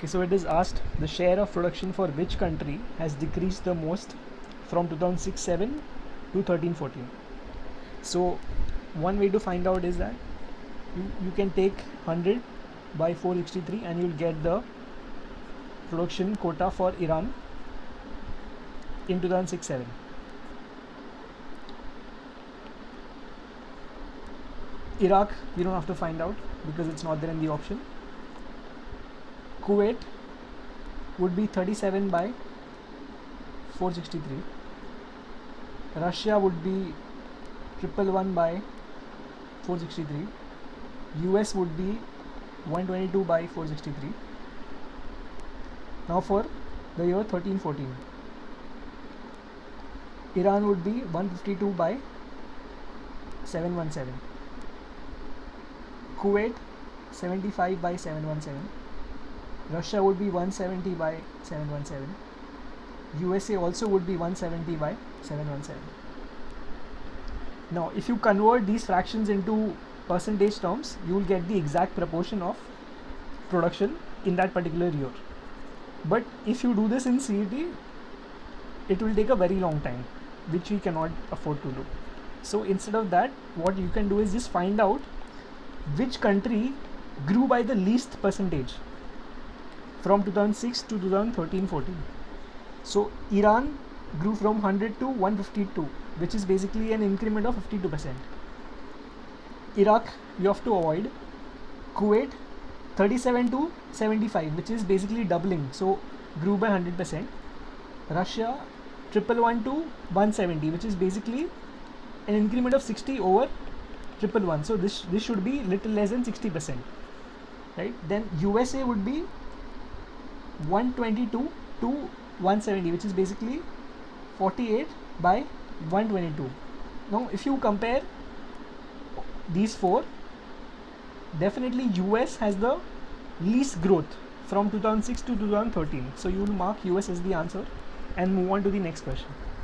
Okay, so it is asked the share of production for which country has decreased the most from 2006-7 to 13-14. So one way to find out is that you can take 100 by 463 and you'll get the production quota for Iran in 2006-7. Iraq, you don't have to find out because it's not there in the option. Kuwait would be 37 by 463. Russia would be 111 by 463. US would be 122 by 463. Now for the year 13-14, Iran would be 152 by 717. Kuwait 75 by 717. Russia would be 170 by 717. USA also would be 170 by 717. Now if you convert these fractions into percentage terms, you will get the exact proportion of production in that particular year. But if you do this in CET, it will take a very long time, which we cannot afford to do. So instead of that, what you can do is just find out which country grew by the least percentage from 2006 to 2013-14. So Iran grew from 100 to 152, which is basically an increment of 52%. Iraq, you have to avoid. Kuwait 37 to 75, which is basically doubling, so grew by 100%. Russia 111 to 170, which is basically an increment of 60 over 111, so this should be little less than 60%, right? Then USA would be 122 to 170, which is basically 48 by 122. Now if you compare these four, definitely US has the least growth from 2006 to 2013, so you will mark US as the answer and move on to the next question.